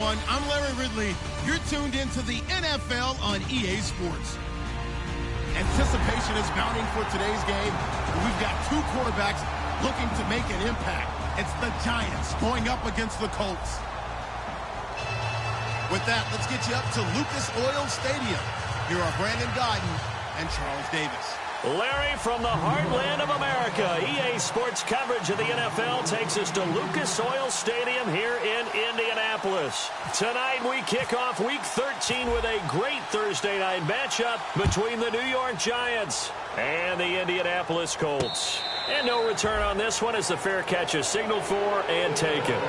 everyone. I'm Larry Ridley. You're tuned into the NFL on EA Sports. Anticipation is mounting for today's game. We've got two quarterbacks looking to make an impact. It's the Giants going up against the Colts. With that, let's get you up to Lucas Oil Stadium. Here are Brandon Godden and Charles Davis. Larry, from the heartland of America, EA Sports coverage of the NFL takes us to Lucas Oil Stadium here in Indianapolis. Tonight we kick off Week 13 with a great Thursday night matchup between the New York Giants and the Indianapolis Colts. And no return on this one as the fair catch is signaled for and taken.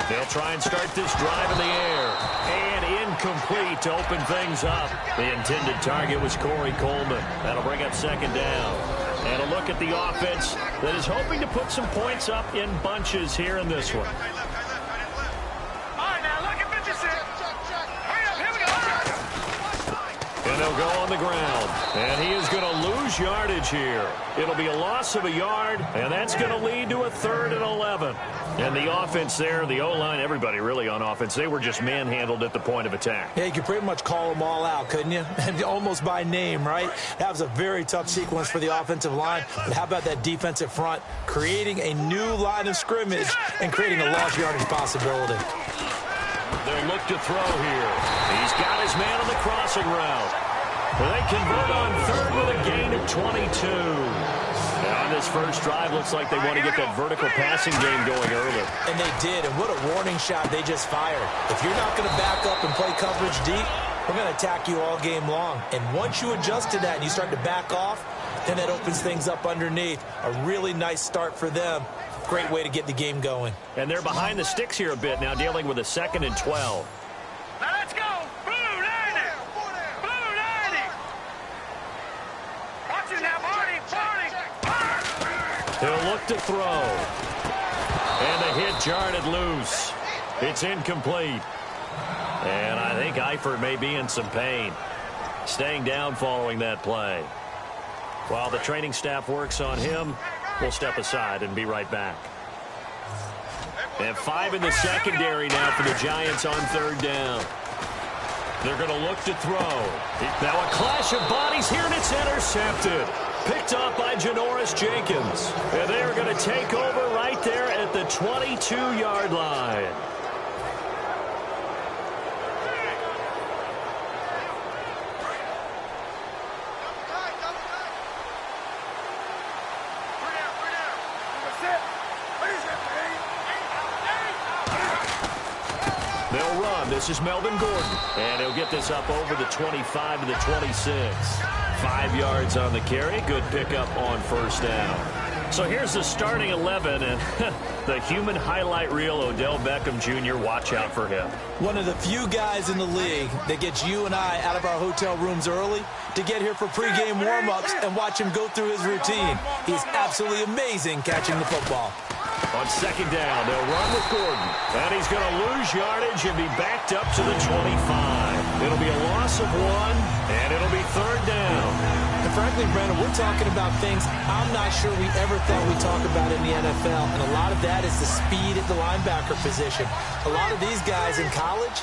They'll try and start this drive in the air. And incomplete to open things up. The intended target was Corey Coleman. That'll bring up second down. And a look at the offense that is hoping to put some points up in bunches here in this one. And they'll go on the ground. And he is going to lose yardage here. It'll be a loss of a yard, and that's going to lead to a 3rd and 11. And the offense there, the O-line, everybody really on offense, they were just manhandled at the point of attack. Yeah, you could pretty much call them all out, couldn't you? And almost by name, right? That was a very tough sequence for the offensive line. But how about that defensive front creating a new line of scrimmage and creating a lost yardage possibility? They'll look to throw here. He's got his man on the crossing route. They convert on 3rd with a gain of 22. Now on this first drive, looks like they want to get that vertical passing game going early. And they did, and what a warning shot they just fired. If you're not going to back up and play coverage deep, we're going to attack you all game long. And once you adjust to that and you start to back off, then that opens things up underneath. A really nice start for them. Great way to get the game going. And they're behind the sticks here a bit now, dealing with a 2nd and 12. Now let's go! Blue 90! Blue 90! Watch it now, Barney! He'll look to throw. And the hit jarred loose. It's incomplete. And I think Eifert may be in some pain. Staying down following that play. While the training staff works on him, we'll step aside and be right back. And 5 in the secondary now for the Giants on 3rd down. They're going to look to throw. Now a clash of bodies here, and it's intercepted. Picked up by Janoris Jenkins. And they're going to take over right there at the 22-yard line. They'll run. This is Melvin Gordon. And he'll get this up over the 25 to the 26. 5 yards on the carry. Good pickup on 1st down. So here's the starting 11, and the human highlight reel, Odell Beckham Jr., watch out for him. One of the few guys in the league that gets you and I out of our hotel rooms early to get here for pregame warm-ups and watch him go through his routine. He's absolutely amazing catching the football. On 2nd down, they'll run with Gordon. And he's going to lose yardage and be backed up to the 25. It'll be a loss of 1, and it'll be 3rd down. And frankly, Brandon, we're talking about things I'm not sure we ever thought we'd talk about in the NFL. And a lot of that is the speed at the linebacker position. A lot of these guys in college,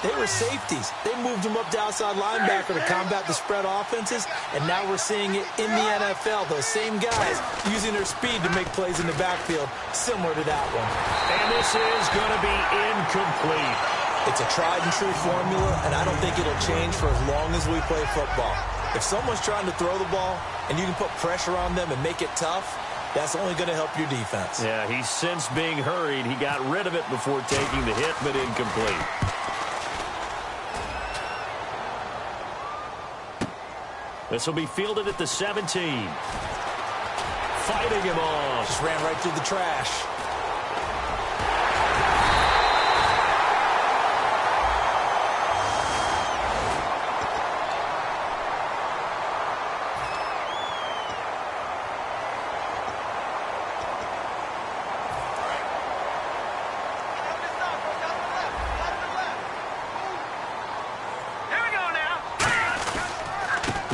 they were safeties. They moved them up to outside linebacker to combat the spread offenses, and now we're seeing it in the NFL. Those same guys using their speed to make plays in the backfield, similar to that one. And this is going to be incomplete. It's a tried-and-true formula, and I don't think it'll change for as long as we play football. If someone's trying to throw the ball, and you can put pressure on them and make it tough, that's only going to help your defense. Yeah, he's since being hurried. He got rid of it before taking the hit, but incomplete. This will be fielded at the 17. Fighting him off. Just ran right through the trash.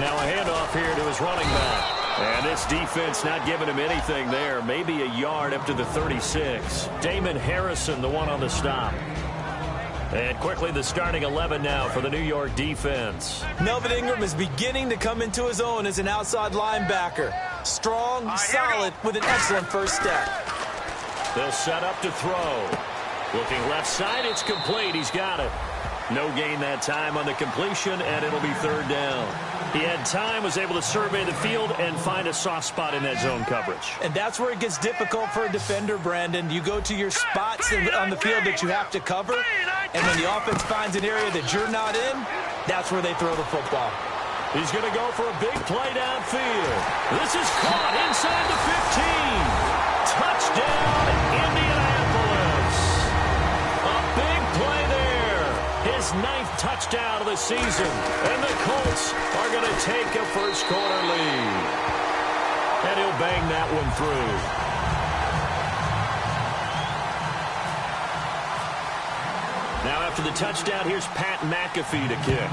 Now a handoff here to his running back. And this defense not giving him anything there. Maybe a yard up to the 36. Damon Harrison, the one on the stop. And quickly the starting 11 now for the New York defense. Melvin Ingram is beginning to come into his own as an outside linebacker. Strong, solid, with an excellent first step. They'll set up to throw. Looking left side, it's complete. He's got it. No gain that time on the completion, and it'll be third down. He had time, was able to survey the field and find a soft spot in that zone coverage. And that's where it gets difficult for a defender, Brandon. You go to your spots on the field that you have to cover, and when the offense finds an area that you're not in, that's where they throw the football. He's going to go for a big play downfield. This is caught inside the 15. Touchdown, Indianapolis. A big play there. His 9th touchdown of the season. And the Colts are going to take a first-quarter lead. And he'll bang that one through. Now after the touchdown, here's Pat McAfee to kick.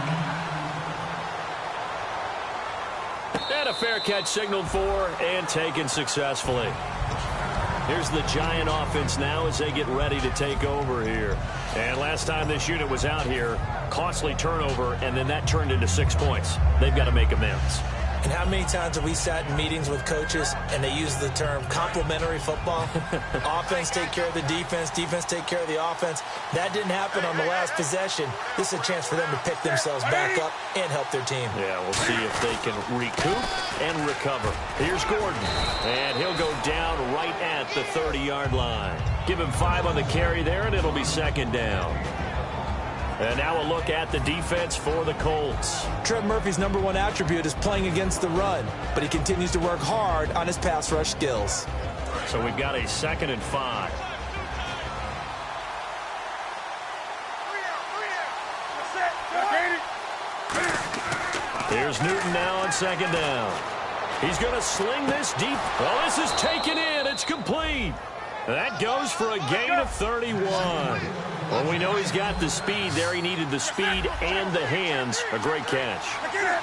And a fair catch signaled for and taken successfully. Here's the Giant offense now as they get ready to take over here. And last time this unit was out here, costly turnover, and then that turned into 6 points. They've got to make amends. And how many times have we sat in meetings with coaches and they use the term complementary football? Offense take care of the defense, defense take care of the offense. That didn't happen on the last possession. This is a chance for them to pick themselves back up and help their team. Yeah, we'll see if they can recoup and recover. Here's Gordon, and he'll go down right at the 30-yard line. Give him 5 on the carry there, and it'll be second down. And now a look at the defense for the Colts. Trent Murphy's #1 attribute is playing against the run, but he continues to work hard on his pass rush skills. So we've got a 2nd and 5. Here's Newton now on 2nd down. He's going to sling this deep. Well, this is taken in. It's complete. That goes for a gain of 31. Well, we know he's got the speed there. He needed the speed and the hands. A great catch.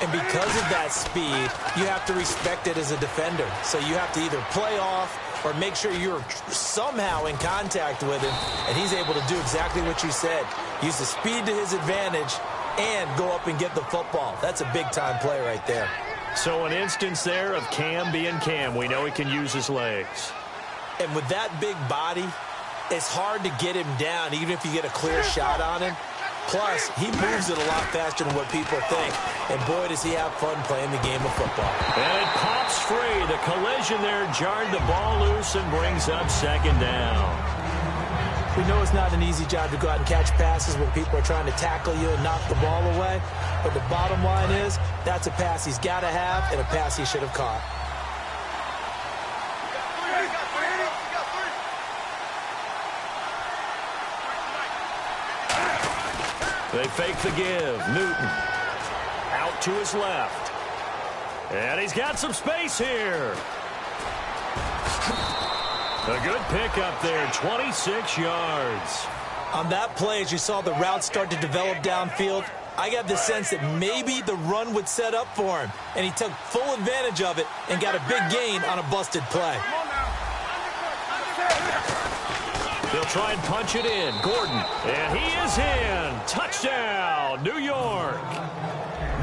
And because of that speed, you have to respect it as a defender. So you have to either play off or make sure you're somehow in contact with him. And he's able to do exactly what you said. Use the speed to his advantage and go up and get the football. That's a big-time play right there. So an instance there of Cam being Cam. We know he can use his legs. And with that big body, it's hard to get him down, even if you get a clear shot on him. Plus, he moves it a lot faster than what people think. And boy, does he have fun playing the game of football. And it pops free. The collision there jarred the ball loose and brings up 2nd down. We know it's not an easy job to go out and catch passes when people are trying to tackle you and knock the ball away. But the bottom line is, that's a pass he's got to have and a pass he should have caught. They fake the give. Newton out to his left. And he's got some space here. A good pickup there, 26 yards. On that play, as you saw the route start to develop downfield, I got the sense that maybe the run would set up for him. And he took full advantage of it and got a big gain on a busted play. They'll try and punch it in. Gordon, and he is in. Touchdown, New York.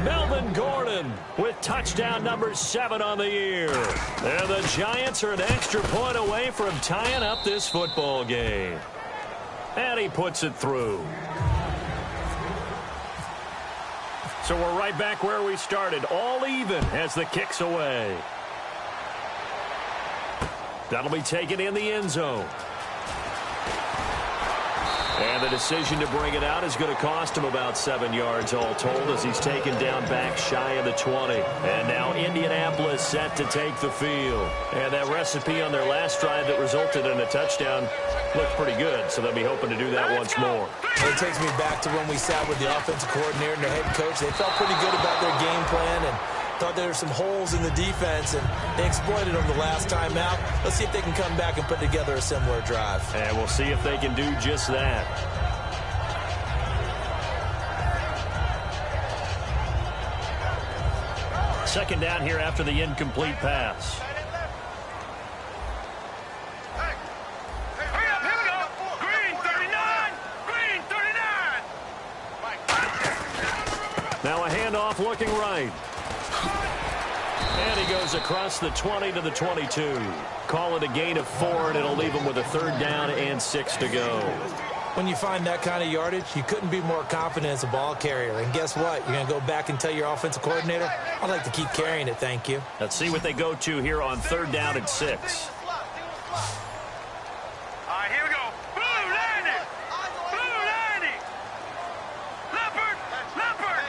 Melvin Gordon with touchdown number 7 on the year. And the Giants are an extra point away from tying up this football game. And he puts it through. So we're right back where we started, all even as the kick's away. That'll be taken in the end zone. And the decision to bring it out is going to cost him about 7 yards all told as he's taken down back shy of the 20. And now Indianapolis set to take the field. And that recipe on their last drive that resulted in a touchdown looked pretty good, so they'll be hoping to do that once more. It takes me back to when we sat with the offensive coordinator and the head coach. They felt pretty good about their game plan and thought there were some holes in the defense, and they exploited them the last time out. Let's see if they can come back and put together a similar drive. And we'll see if they can do just that. Second down here after the incomplete pass. Now a handoff looking right. And he goes across the 20 to the 22. Call it a gain of 4, and it'll leave him with a 3rd down and 6 to go. When you find that kind of yardage, you couldn't be more confident as a ball carrier. And guess what? You're going to go back and tell your offensive coordinator, I'd like to keep carrying it, thank you. Let's see what they go to here on 3rd down and 6. Here we go. Blue landing. Blue landing. Leopard. Leopard.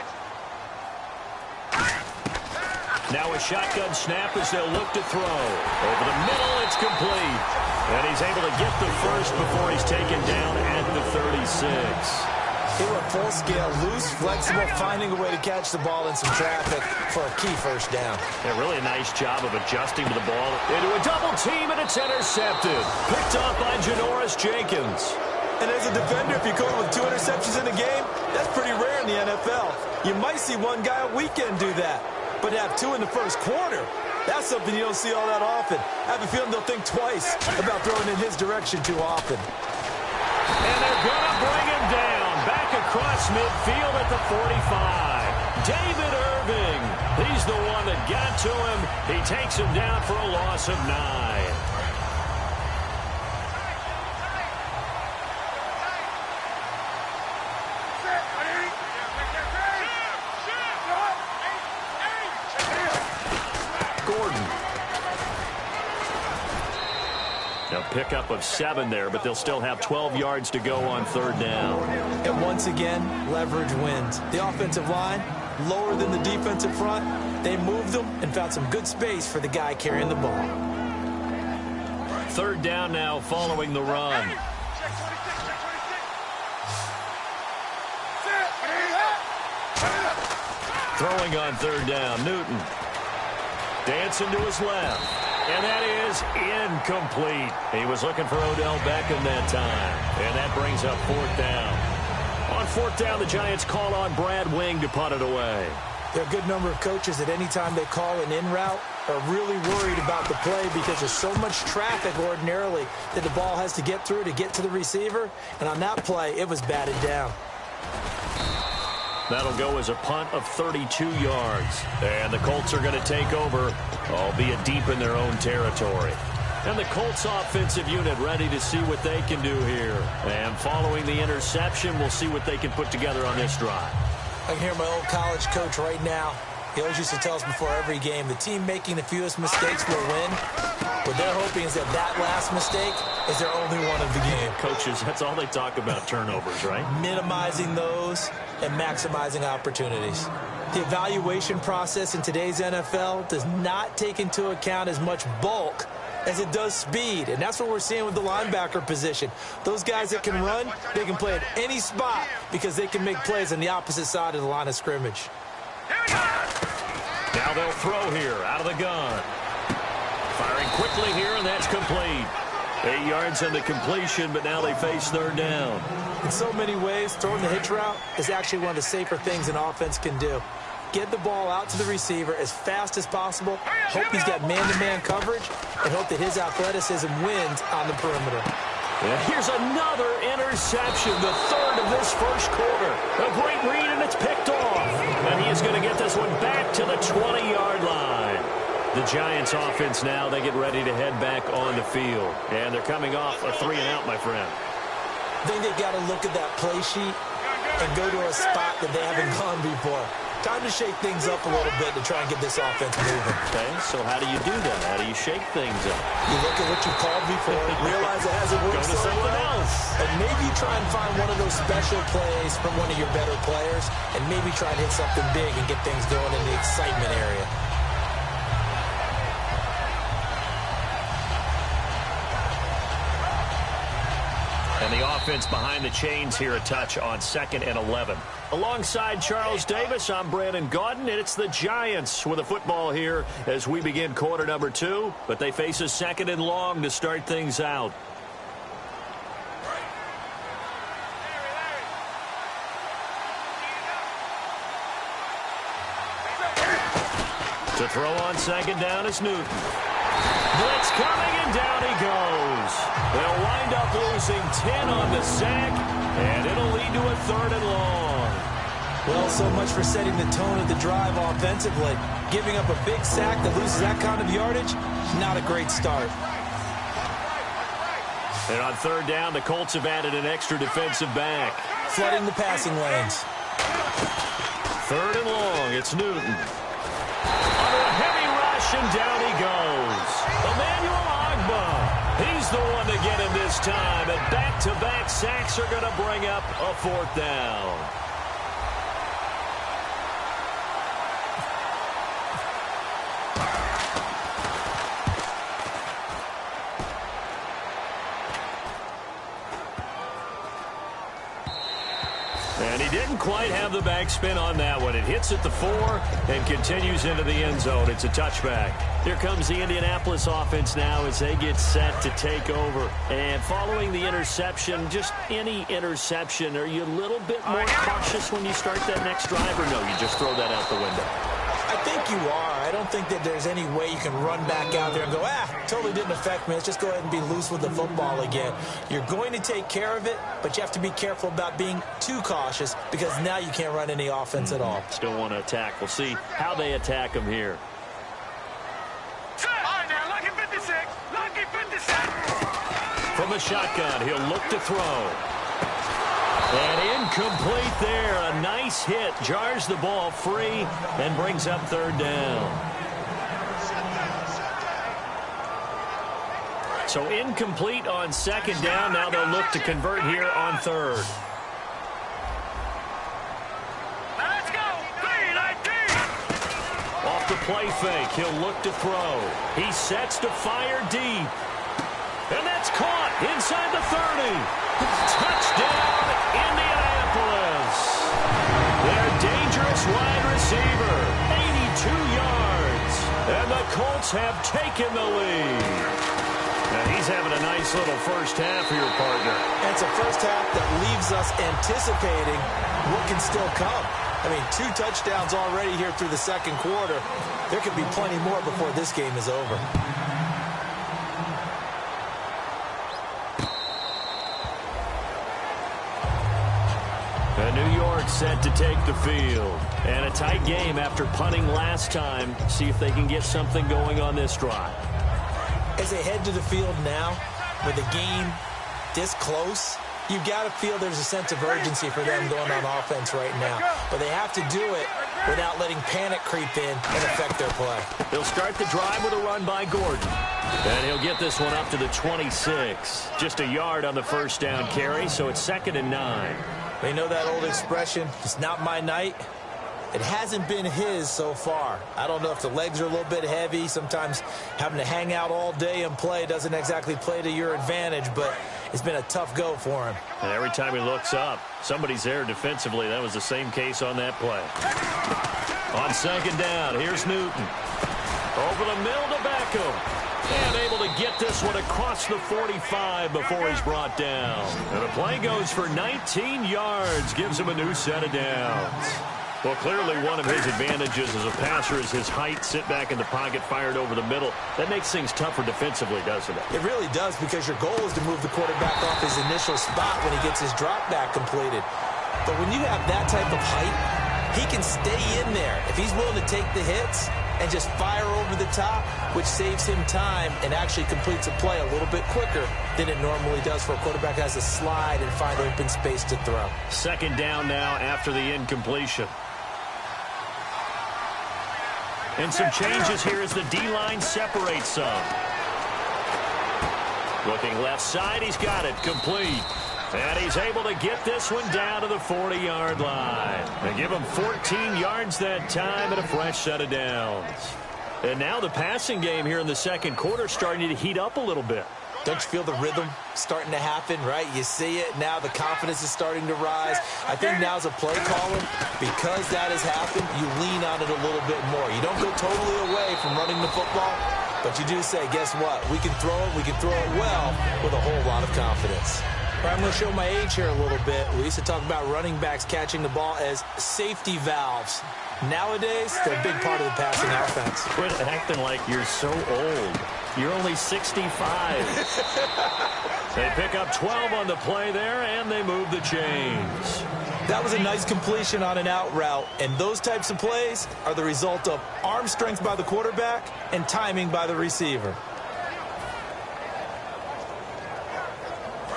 Now a shotgun snap as they'll look to throw. Over the middle, it's complete. And he's able to get the first before he's taken down at the 36. He went full scale, loose, flexible, finding a way to catch the ball in some traffic for a key first down. Yeah, really a nice job of adjusting to the ball. Into a double team, and it's intercepted. Picked off by Janoris Jenkins. And as a defender, if you're going with 2 interceptions in a game, that's pretty rare in the NFL. You might see one guy a weekend do that. But to have 2 in the first quarter, that's something you don't see all that often. I have a feeling they'll think twice about throwing in his direction too often. And they're going to bring him down. Back across midfield at the 45. David Irving. He's the one that got to him. He takes him down for a loss of 9. Pickup of 7 there, but they'll still have 12 yards to go on 3rd down. And once again, leverage wins. The offensive line, lower than the defensive front, they moved them and found some good space for the guy carrying the ball. 3rd down now following the run. Throwing on 3rd down, Newton. Dancing to his left. And that is incomplete. He was looking for Odell Beckham that time. And that brings up 4th down. On 4th down, the Giants call on Brad Wing to punt it away. There are a good number of coaches that any time they call an in route are really worried about the play because there's so much traffic ordinarily that the ball has to get through to get to the receiver. And on that play, it was batted down. That'll go as a punt of 32 yards. And the Colts are going to take over, albeit deep in their own territory. And the Colts offensive unit ready to see what they can do here. And following the interception, we'll see what they can put together on this drive. I can hear my old college coach right now. He always used to tell us before every game, the team making the fewest mistakes will win. What they're hoping is that that last mistake is their only one of the game. Coaches, that's all they talk about, turnovers, right? Minimizing those and maximizing opportunities. The evaluation process in today's NFL does not take into account as much bulk as it does speed, and that's what we're seeing with the linebacker position. Those guys that can run, they can play at any spot because they can make plays on the opposite side of the line of scrimmage. Now they'll throw here out of the gun. Firing quickly here, and that's complete. 8 yards on the completion, but now they face 3rd down. In so many ways, throwing the hitch route is actually one of the safer things an offense can do. Get the ball out to the receiver as fast as possible, hope he's got man-to-man coverage, and hope that his athleticism wins on the perimeter. And here's another interception, the 3rd of this first quarter. A great read, and it's picked off. And he is going to get this one back to the 20-yard line. The Giants offense now, they get ready to head back on the field. And they're coming off a 3-and-out, my friend. I think they've got to look at that play sheet and go to a spot that they haven't gone before. Time to shake things up a little bit to try and get this offense moving. Okay, so how do you do that? How do you shake things up? You look at what you've called before, realize it hasn't worked so well, and maybe try and find one of those special plays from one of your better players, and maybe try and hit something big and get things going in the excitement area. And the offense behind the chains here a touch on 2nd and 11. Alongside Charles Davis, I'm Brandon Gaudin, and it's the Giants with a football here as we begin quarter number 2. But they face a 2nd and long to start things out. To To throw on second down is Newton. Blitz coming, and down he goes. They'll wind up losing 10 on the sack, and it'll lead to a 3rd and long. Well, so much for setting the tone of the drive offensively. Giving up a big sack that loses that kind of yardage, not a great start. And on 3rd down, the Colts have added an extra defensive back. Flooding the passing lanes. 3rd and long, it's Newton. Under a heavy rush, and down he goes. Emmanuel Ogbah. He's the one to get him this time, and back-to-back sacks are going to bring up a 4th down. And he didn't quite have the backspin on that one. It hits at the 4 and continues into the end zone. It's a touchback. Here comes the Indianapolis offense now as they get set to take over. And following the interception, just any interception, are you a little bit more cautious when you start that next drive, or no, you just throw that out the window? I think you are. I don't think that there's any way you can run back out there and go, totally didn't affect me. Let's just go ahead and be loose with the football again. You're going to take care of it, but you have to be careful about being too cautious because now you can't run any offense at all. Still want to attack. We'll see how they attack him here. All right, now, lucky 56. Lucky 56. From the shotgun, he'll look to throw. And incomplete there. A nice hit. Jars the ball free and brings up 3rd down. So incomplete on 2nd down. Now they'll look to convert here on 3rd. Now let's go. 3-19. Off the play fake. He'll look to throw. He sets to fire deep. And that's caught inside the 30. Touchdown, Indianapolis. Their dangerous wide receiver, 82 yards. And the Colts have taken the lead. Now he's having a nice little first half for your partner. And it's a first half that leaves us anticipating what can still come. I mean, 2 touchdowns already here through the 2nd quarter. There could be plenty more before this game is over. New York set to take the field. And a tight game after punting last time. See if they can get something going on this drive. As they head to the field now, with the game this close, you've got to feel there's a sense of urgency for them going on offense right now. But they have to do it without letting panic creep in and affect their play. He'll start the drive with a run by Gordon. And he'll get this one up to the 26. Just a yard on the first down carry, so it's 2nd and 9. They know that old expression, it's not my night. It hasn't been his so far. I don't know if the legs are a little bit heavy. Sometimes having to hang out all day and play doesn't exactly play to your advantage, but it's been a tough go for him. And every time he looks up, somebody's there defensively. That was the same case on that play. On 2nd down, here's Newton. Over the middle to Beckham. And able to get this one across the 45 before he's brought down. And the play goes for 19 yards. Gives him a new set of downs. Well, clearly one of his advantages as a passer is his height. Sit back in the pocket, fired over the middle. That makes things tougher defensively, doesn't it? It really does, because your goal is to move the quarterback off his initial spot when he gets his drop back completed. But when you have that type of height, he can stay in there. If he's willing to take the hits and just fire over the top, which saves him time and actually completes a play a little bit quicker than it normally does for a quarterback who has to slide and find open space to throw. 2nd down now after the incompletion. And some changes here as the D-line separates some. Looking left side, he's got it complete. And he's able to get this one down to the 40-yard line. They give him 14 yards that time and a fresh set of downs. And now the passing game here in the 2nd quarter starting to heat up a little bit. Don't you feel the rhythm starting to happen, right? You see it. Now the confidence is starting to rise. I think now's a play caller. Because that has happened, you lean on it a little bit more. You don't go totally away from running the football, but you do say, guess what? We can throw it. We can throw it well with a whole lot of confidence. I'm going to show my age here a little bit. We used to talk about running backs catching the ball as safety valves. Nowadays, they're a big part of the passing offense. Quit acting like you're so old. You're only 65. They pick up 12 on the play there, and they move the chains. That was a nice completion on an out route, and those types of plays are the result of arm strength by the quarterback and timing by the receiver.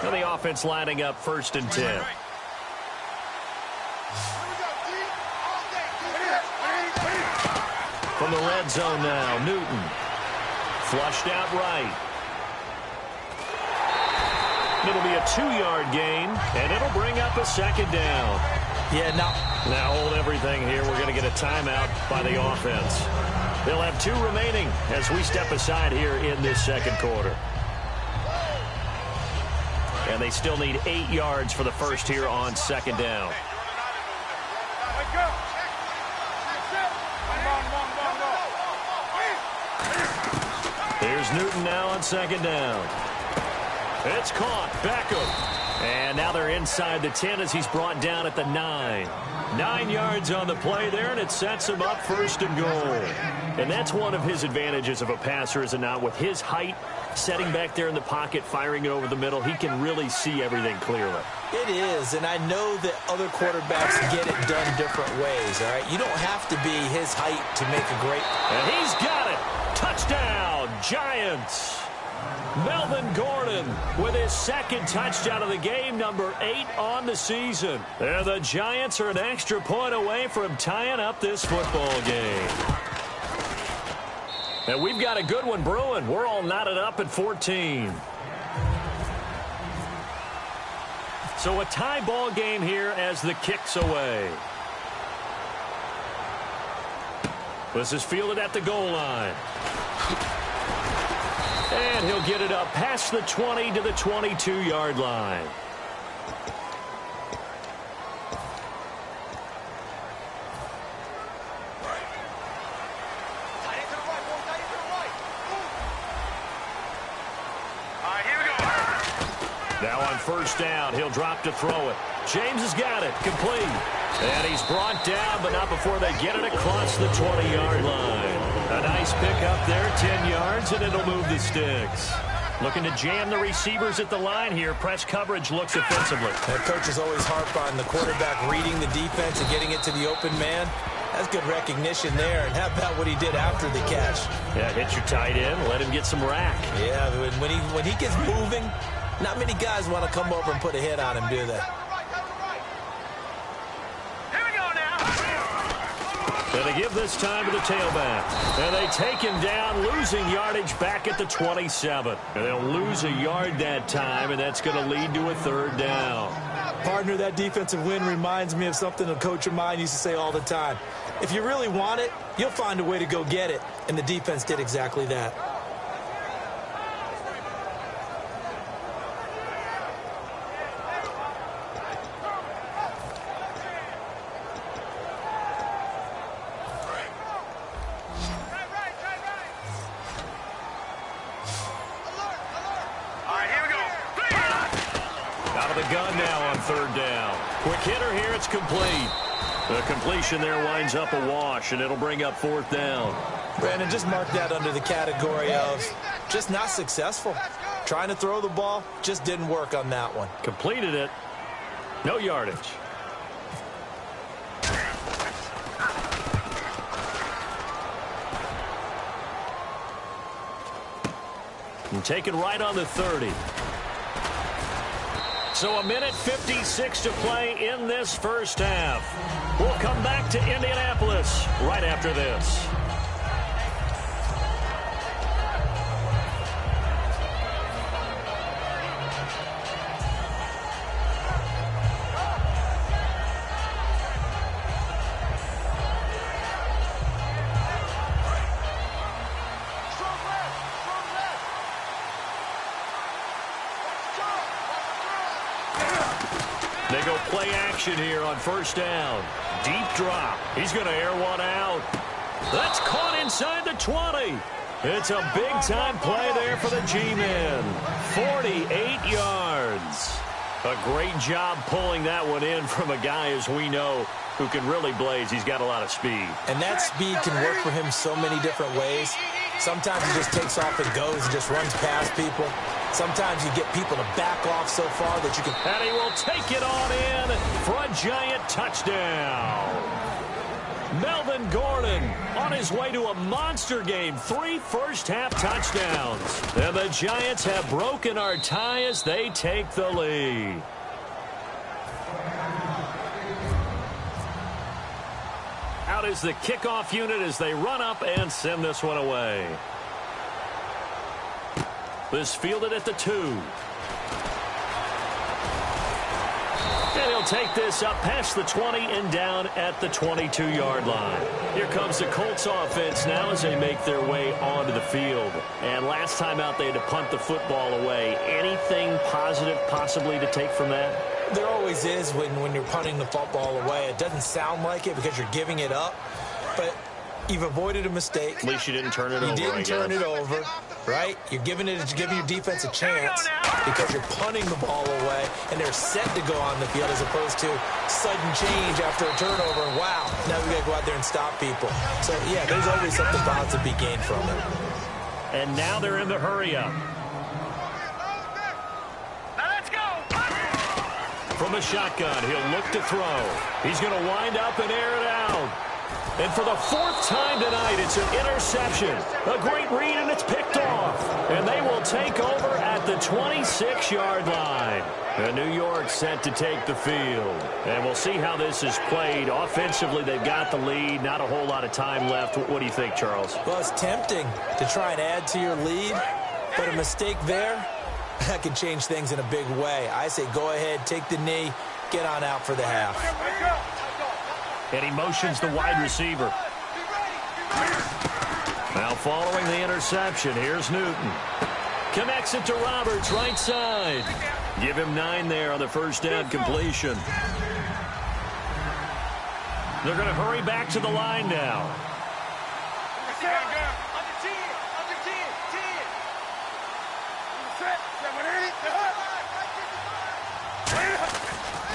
And the offense lining up 1st and 10. From the red zone now, Newton. Flushed out right. It'll be a 2-yard gain, and it'll bring up a 2nd down. Yeah, Now hold everything here. We're going to get a timeout by the offense. They'll have 2 remaining as we step aside here in this 2nd quarter. And they still need 8 yards for the first here on 2nd down. Here's Newton now on 2nd down. It's caught. Beckham. And now they're inside the 10 as he's brought down at the 9. 9 yards on the play there, and it sets him up 1st and goal. And that's one of his advantages of a passer, is it not? With his height, setting back there in the pocket, firing it over the middle, he can really see everything clearly. It is, and I know that other quarterbacks get it done different ways, all right? You don't have to be his height to make a great... And he's got it. Touchdown, Giants. Melvin Gordon with his 2nd touchdown of the game, number 8 on the season. And the Giants are an extra point away from tying up this football game. And we've got a good one brewing. We're all knotted up at 14. So a tie ball game here as the kick's away. This is fielded at the goal line. And he'll get it up past the 20 to the 22-yard line. Now on 1st down, he'll drop to throw it. James has got it, complete. And he's brought down, but not before they get it across the 20-yard line. A nice pickup there, 10 yards, and it'll move the sticks. Looking to jam the receivers at the line here. Press coverage looks offensively. That coach is always harp on the quarterback reading the defense and getting it to the open man. That's good recognition there. And how about what he did after the catch? Yeah, hit your tight end, let him get some rack. Yeah, when he gets moving, not many guys want to come over and put a hit on him, do they? And they give this time to the tailback. And they take him down, losing yardage back at the 27. And they'll lose a yard that time, and that's going to lead to a 3rd down. Partner, that defensive win reminds me of something a coach of mine used to say all the time. If you really want it, you'll find a way to go get it. And the defense did exactly that. Gun now on 3rd down. Quick hitter here, it's complete. The completion there winds up a wash, and it'll bring up 4th down. Brandon, just mark that under the category of just not successful. Trying to throw the ball, just didn't work on that one. Completed it. No yardage. And taken right on the 30. So a minute 56 to play in this 1st half. We'll come back to Indianapolis right after this. They go play action here on 1st down. Deep drop. He's going to air one out. That's caught inside the 20. It's a big-time play there for the G-men. 48 yards. A great job pulling that one in from a guy, as we know, who can really blaze. He's got a lot of speed. And that speed can work for him so many different ways. Sometimes he just takes off and goes and just runs past people. Sometimes you get people to back off so far that you can... And he will take it on in for a giant touchdown. Melvin Gordon on his way to a monster game. 3 first-half touchdowns. And the Giants have broken our tie as they take the lead. Out is the kickoff unit as they run up and send this one away. This fielded at the 2. And he'll take this up past the 20 and down at the 22-yard line. Here comes the Colts offense now as they make their way onto the field. And last time out, they had to punt the football away. Anything positive possibly to take from that? There always is when you're punting the football away. It doesn't sound like it because you're giving it up, but you've avoided a mistake. At least you didn't turn it over. You didn't turn it over, right? You're giving your defense a chance because you're punting the ball away, and they're set to go on the field as opposed to sudden change after a turnover. And wow, now we got to go out there and stop people. So, yeah, there's always something positive to be gained from it. And now they're in the hurry-up. From a shotgun, he'll look to throw. He's going to wind up and air it out. And for the 4th time tonight, it's an interception. A great read, and it's picked off. And they will take over at the 26-yard line. And New York set to take the field. And we'll see how this is played. Offensively, they've got the lead. Not a whole lot of time left. What do you think, Charles? Well, it's tempting to try and add to your lead, but a mistake there, that can change things in a big way. I say go ahead, take the knee, get on out for the half. And he motions the wide receiver. Now following the interception, here's Newton. Connects it to Roberts, right side. Give him 9 there on the first down completion. They're going to hurry back to the line now.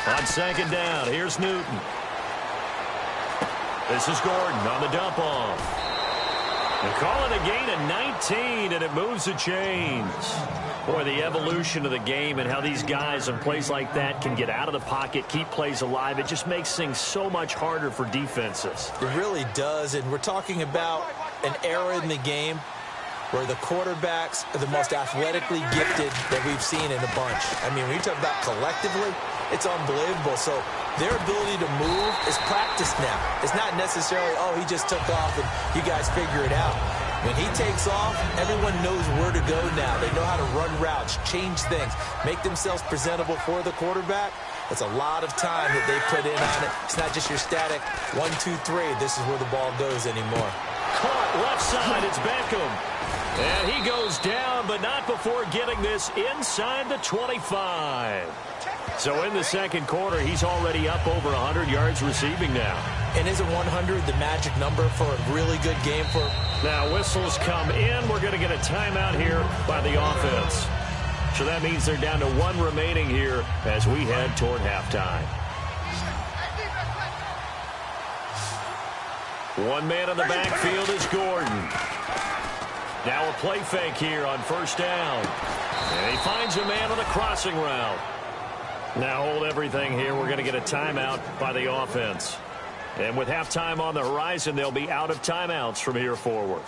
On second down, here's Newton. This is Gordon on the dump off. They call it a gain of 19, and it moves the chains. Boy, the evolution of the game and how these guys on plays like that can get out of the pocket, keep plays alive, it just makes things so much harder for defenses. It really does, and we're talking about an era in the game where the quarterbacks are the most athletically gifted that we've seen in a bunch. I mean, when you talk about collectively, it's unbelievable. So their ability to move is practiced now. It's not necessarily, oh, he just took off and you guys figure it out. When he takes off, everyone knows where to go now. They know how to run routes, change things, make themselves presentable for the quarterback. It's a lot of time that they put in on it. It's not just your static 1, 2, 3. This is where the ball goes anymore. Caught left side, it's Beckham. And he goes down, but not before getting this inside the 25. So in the second quarter, he's already up over 100 yards receiving now. And isn't 100 the magic number for a really good game for? Now whistles come in. We're going to get a timeout here by the offense. So that means they're down to 1 remaining here as we head toward halftime. One man in the backfield is Gordon. Now a play fake here on first down. And he finds a man on the crossing route. Now hold everything here. We're going to get a timeout by the offense. And with halftime on the horizon, they'll be out of timeouts from here forward.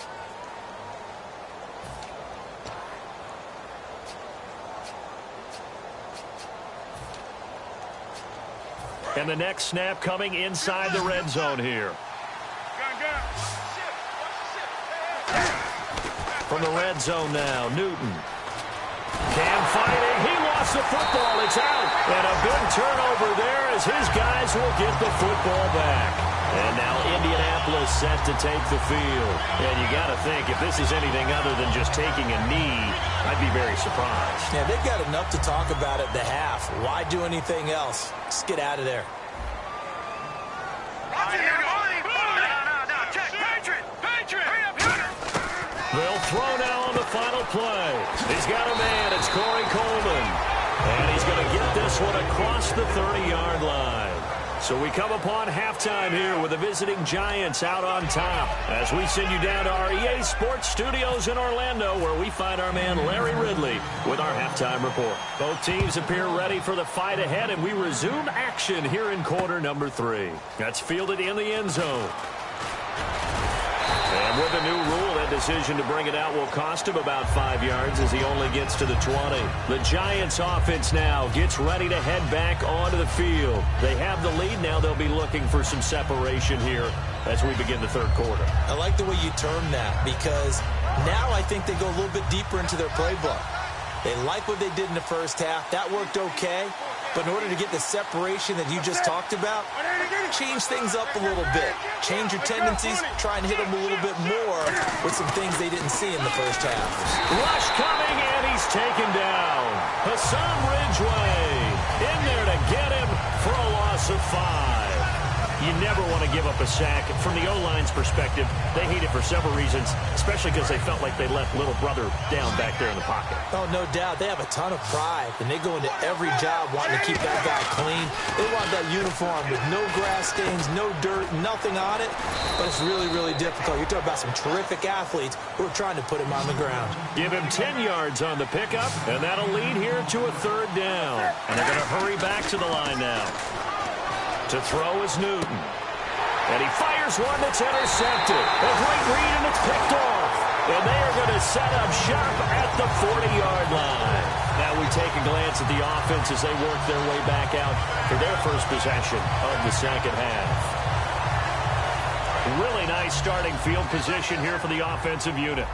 And the next snap coming inside the red zone here. From the red zone now, Newton. Cam fighting. He lost the football. It's out. And a big turnover there as his guys will get the football back. And now Indianapolis set to take the field. And you got to think, if this is anything other than just taking a knee, I'd be very surprised. Yeah, they've got enough to talk about at the half. Why do anything else? Just get out of there. They'll throw now on the final play. He's got a man. It's Corey Coleman. And he's going to get this this one across the 30-yard line. So we come upon halftime here with the visiting Giants out on top as we send you down to our EA Sports Studios in Orlando, where we find our man Larry Ridley with our halftime report. Both teams appear ready for the fight ahead, and we resume action here in quarter number 3. That's fielded in the end zone. And with the new rule, that decision to bring it out will cost him about 5 yards as he only gets to the 20. The Giants offense now gets ready to head back onto the field. They have the lead. Now they'll be looking for some separation here as we begin the third quarter. I like the way you term that, because now I think they go a little bit deeper into their playbook. They like what they did in the first half. That worked okay. But in order to get the separation that you just talked about, change things up a little bit. Change your tendencies, try and hit them a little bit more with some things they didn't see in the first half. Rush coming, and he's taken down. Hassan Ridgeway in there to get him for a loss of 5. You never want to give up a sack. From the O-line's perspective, they hate it for several reasons, especially because they felt like they left little brother down back there in the pocket. Oh, no doubt. They have a ton of pride, and they go into every job wanting to keep that guy clean. They want that uniform with no grass stains, no dirt, nothing on it, but it's really, really difficult. You're talking about some terrific athletes who are trying to put him on the ground. Give him 10 yards on the pickup, and that'll lead here to a third down. And they're going to hurry back to the line now. To throw is Newton. And he fires one that's intercepted. A great read, and it's picked off. And they are going to set up shop at the 40-yard line. Now we take a glance at the offense as they work their way back out for their first possession of the second half. Really nice starting field position here for the offensive unit.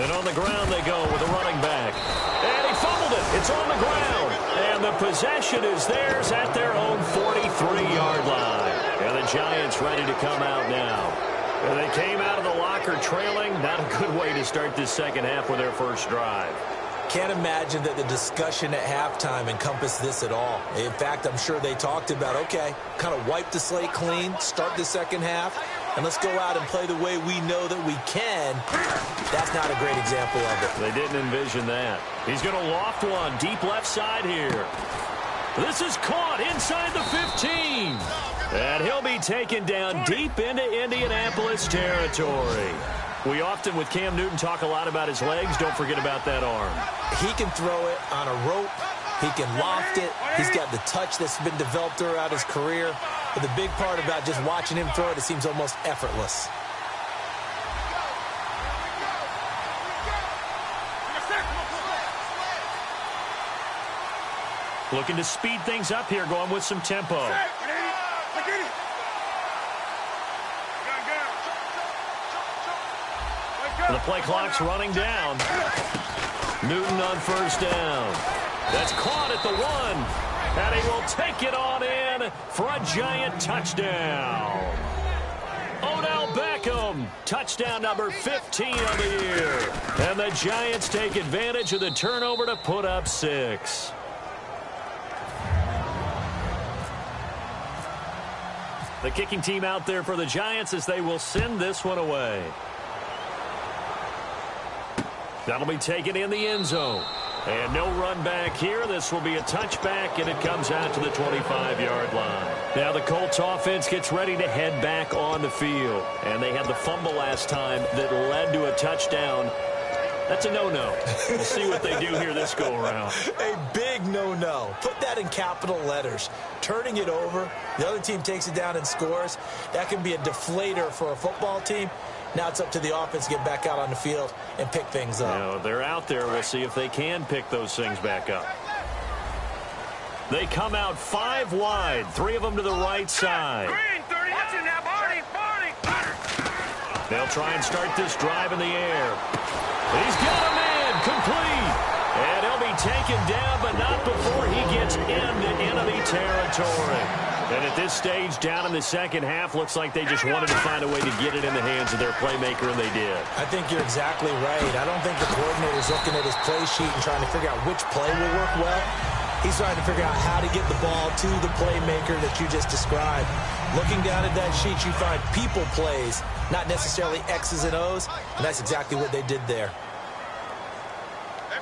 And on the ground they go with a running back. And he fumbled it. It's on the ground. And the possession is theirs at their own 43-yard line. And the Giants ready to come out now. And they came out of the locker trailing. Not a good way to start this second half with their first drive. Can't imagine that the discussion at halftime encompassed this at all. In fact, I'm sure they talked about, okay, kind of wipe the slate clean, start the second half, and let's go out and play the way we know that we can. That's not a great example of it. They didn't envision that. He's going to loft one deep left side here. This is caught inside the 15. And he'll be taken down deep into Indianapolis territory. We often, with Cam Newton, talk a lot about his legs. Don't forget about that arm. He can throw it on a rope. He can loft it. He's got the touch that's been developed throughout his career. But the big part about just watching him throw it seems almost effortless. Looking to speed things up here, going with some tempo. The play clock's running down. Newton on first down. That's caught at the 1. And he will take it on in for a Giant touchdown. Odell Beckham, touchdown number 15 of the year. And the Giants take advantage of the turnover to put up 6. The kicking team out there for the Giants as they will send this one away. That'll be taken in the end zone. And no run back here. This will be a touchback, and it comes out to the 25-yard line. Now the Colts offense gets ready to head back on the field. And they had the fumble last time that led to a touchdown. That's a no-no. We'll see what they do here this go-around. A big no-no. Put that in capital letters. Turning it over, the other team takes it down and scores. That can be a deflator for a football team. Now it's up to the offense to get back out on the field and pick things up. Now, they're out there. We'll see if they can pick those things back up. They come out 5 wide, 3 of them to the right side. They'll try and start this drive in the air. He's got a man complete. And he'll be taken down, but not before he gets into enemy territory. And at this stage, down in the second half, looks like they just wanted to find a way to get it in the hands of their playmaker, and they did. I think you're exactly right. I don't think the coordinator's looking at his play sheet and trying to figure out which play will work well. He's trying to figure out how to get the ball to the playmaker that you just described. Looking down at that sheet, you find people plays, not necessarily X's and O's, and that's exactly what they did there.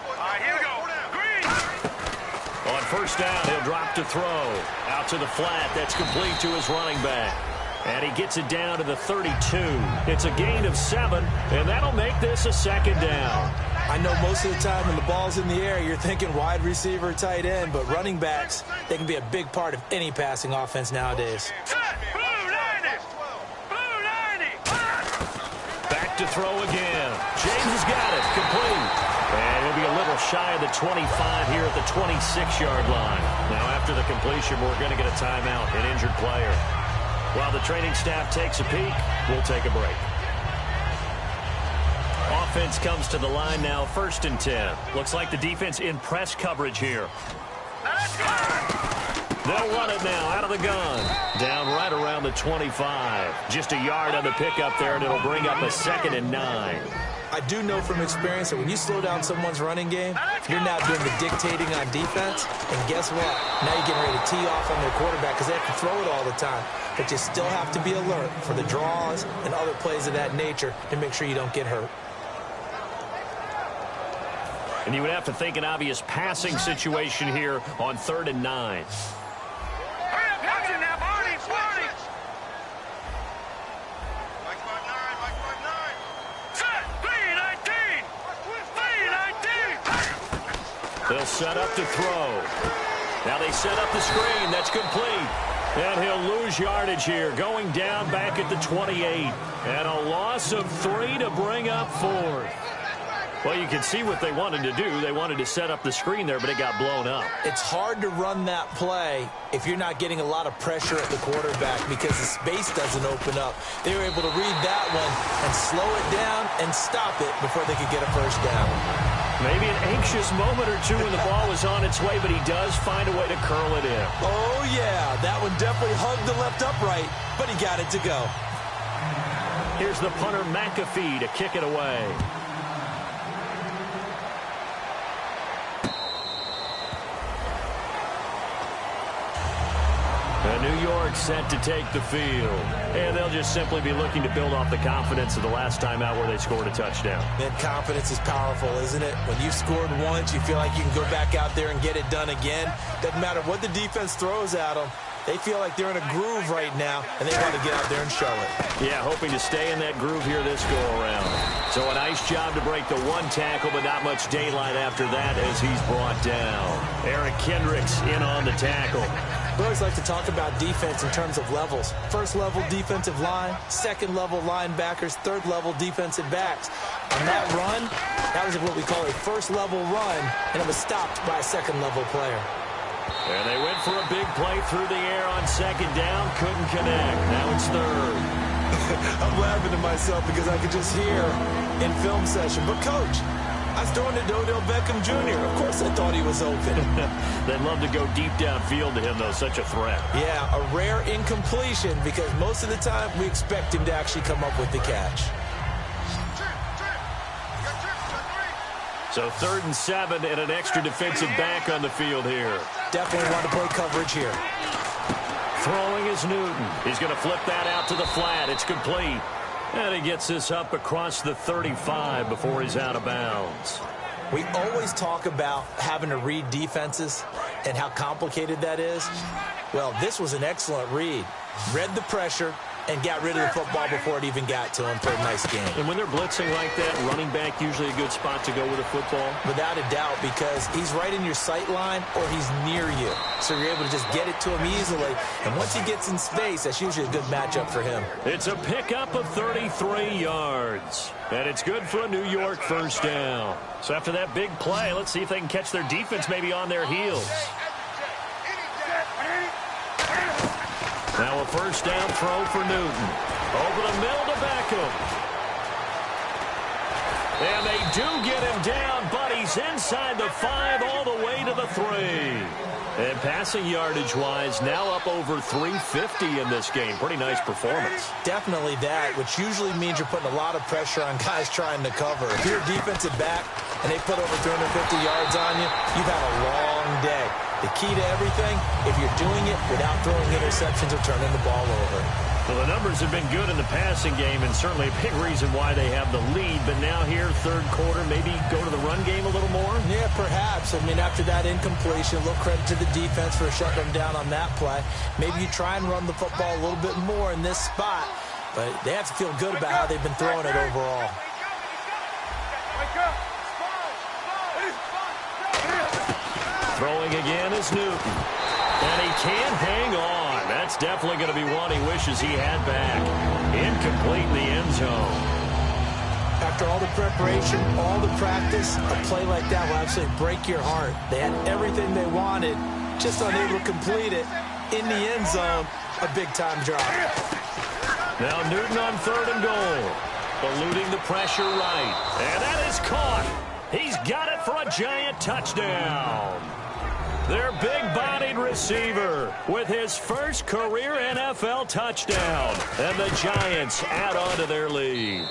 All right, here we go. Green. On first down, he'll drop to throw. Out to the flat. That's complete to his running back. And he gets it down to the 32. It's a gain of 7, and that'll make this a second down. I know most of the time when the ball's in the air, you're thinking wide receiver, tight end, but running backs, they can be a big part of any passing offense nowadays. Blue 90. Blue 90. Back to throw again. James has got it. Complete. And he'll be a little shy of the 25 here at the 26-yard line. Now, after the completion, we're going to get a timeout, an injured player. While the training staff takes a peek, we'll take a break. Offense comes to the line now, 1st and 10. Looks like the defense in press coverage here. They'll run it now out of the gun. Down right around the 25. Just a yard on the pickup there, and it'll bring up a 2nd and 9. I do know from experience that when you slow down someone's running game, you're now doing the dictating on defense. And guess what? Now you're getting ready to tee off on their quarterback because they have to throw it all the time. But you still have to be alert for the draws and other plays of that nature to make sure you don't get hurt. And you would have to think an obvious passing situation here on 3rd and 9. Hurry up, Hudson now, Barney, Barney. Mike 5'9", Set, 319. 319. They'll set up to throw. Now they set up the screen. That's complete. And he'll lose yardage here, going down back at the 28. And a loss of 3 to bring up 4th. Well, you can see what they wanted to do. They wanted to set up the screen there, but it got blown up. It's hard to run that play if you're not getting a lot of pressure at the quarterback because the space doesn't open up. They were able to read that one and slow it down and stop it before they could get a first down. Maybe an anxious moment or two when the ball was on its way, but he does find a way to curl it in. Oh, yeah. That one definitely hugged the left upright, but he got it to go. Here's the punter, McAfee, to kick it away. And New York set to take the field. And they'll just simply be looking to build off the confidence of the last time out where they scored a touchdown. Man, confidence is powerful, isn't it? When you've scored once, you feel like you can go back out there and get it done again. Doesn't matter what the defense throws at them. They feel like they're in a groove right now, and they want to get out there and show it. Yeah, hoping to stay in that groove here this go-around. So a nice job to break the one tackle, but not much daylight after that as he's brought down. Eric Kendricks in on the tackle. We always like to talk about defense in terms of levels. First level defensive line, second level linebackers, third level defensive backs. On that run, that was what we call a first level run, and it was stopped by a second level player. And they went for a big play through the air on 2nd down, couldn't connect. Now it's 3rd. I'm laughing to myself because I could just hear in film session, but coach, I was throwing it to Odell Beckham Jr. Of course I thought he was open. They'd love to go deep downfield to him, though. Such a threat. Yeah, a rare incompletion because most of the time we expect him to actually come up with the catch. So 3rd and 7 and an extra defensive back on the field here. Definitely want to play coverage here. Throwing is Newton. He's going to flip that out to the flat. It's complete. And he gets this up across the 35 before he's out of bounds. We always talk about having to read defenses and how complicated that is. Well, this was an excellent read. Read the pressure and got rid of the football before it even got to him for a nice game. And when they're blitzing like that, running back usually a good spot to go with a football? Without a doubt, because he's right in your sight line or he's near you. So you're able to just get it to him easily. And once he gets in space, that's usually a good matchup for him. It's a pickup of 33 yards. And it's good for a New York first down. So after that big play, let's see if they can catch their defense maybe on their heels. Now a first down throw for Newton. Over the middle to Beckham. And they do get him down, but he's inside the 5 all the way to the 3. And passing yardage-wise, now up over 350 in this game. Pretty nice performance. Definitely that, which usually means you're putting a lot of pressure on guys trying to cover. If you're a defensive back and they put over 350 yards on you, you've had a long day. The key to everything, if you're doing it without throwing interceptions or turning the ball over. Well, the numbers have been good in the passing game, and certainly a big reason why they have the lead. But now here, third quarter, maybe go to the run game a little more? Yeah, perhaps. I mean, after that incompletion, a little credit to the defense for shutting them down on that play. Maybe you try and run the football a little bit more in this spot. But they have to feel good about how they've been throwing it overall. Throwing again is Newton. And he can't hang on. That's definitely going to be one he wishes he had back. Incomplete in the end zone. After all the preparation, all the practice, a play like that will absolutely break your heart. They had everything they wanted, just unable to complete it. In the end zone, a big-time drop. Now Newton on 3rd and goal. Eluding the pressure right. And that is caught. He's got it for a giant touchdown. Their big-bodied receiver with his first career NFL touchdown. And the Giants add on to their lead.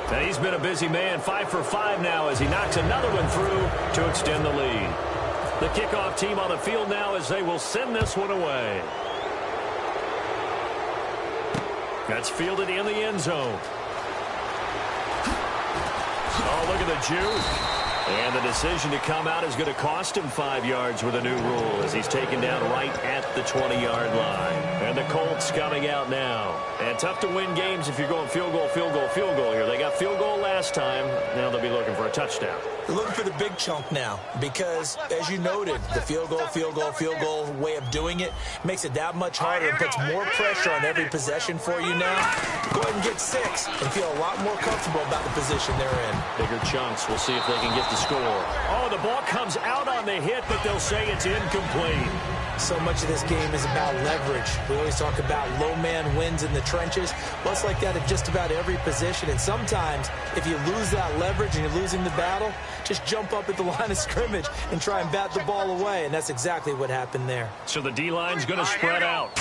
And he's been a busy man, 5 for 5 now as he knocks another one through to extend the lead. The kickoff team on the field now as they will send this one away. That's fielded in the end zone. Oh, look at the juke. And the decision to come out is going to cost him 5 yards with a new rule as he's taken down right at the 20-yard line. And the Colts coming out now. And tough to win games if you're going field goal, field goal, field goal here. They got field goal last time. Now they'll be looking for a touchdown. They're looking for the big chunk now because, as you noted, the field goal way of doing it makes it that much harder and puts more pressure on every possession for you now. Go ahead and get 6 and feel a lot more comfortable about the position they're in. Bigger chunks. We'll see if they can get the score. Oh, the ball comes out on the hit, but they'll say it's incomplete. So much of this game is about leverage. We always talk about low man wins in the trenches. Well, it's like that at just about every position. And sometimes, if you lose that leverage and you're losing the battle, just jump up at the line of scrimmage and try and bat the ball away. And that's exactly what happened there. So the D-line's going to spread out.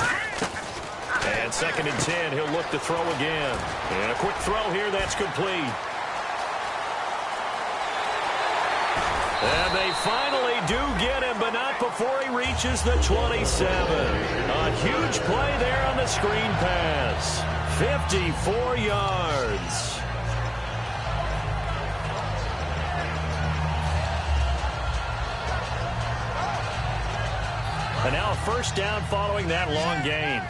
And 2nd and 10, he'll look to throw again. And a quick throw here, that's complete. And they finally do get him, but not before he reaches the 27. A huge play there on the screen pass. 54 yards. And now a first down following that long gain.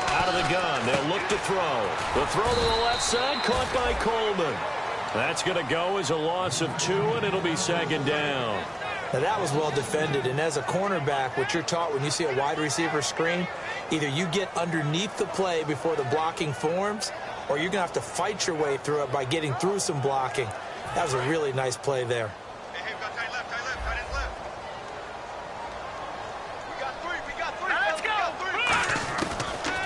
Out of the gun, they'll look to throw. The throw to the left side, caught by Coleman. That's going to go as a loss of 2, and it'll be 2nd down. Now, that was well defended, and as a cornerback, what you're taught when you see a wide receiver screen, either you get underneath the play before the blocking forms, or you're going to have to fight your way through it by getting through some blocking. That was a really nice play there. Hey, we got tight left, tight end left. We got 3. Let's go.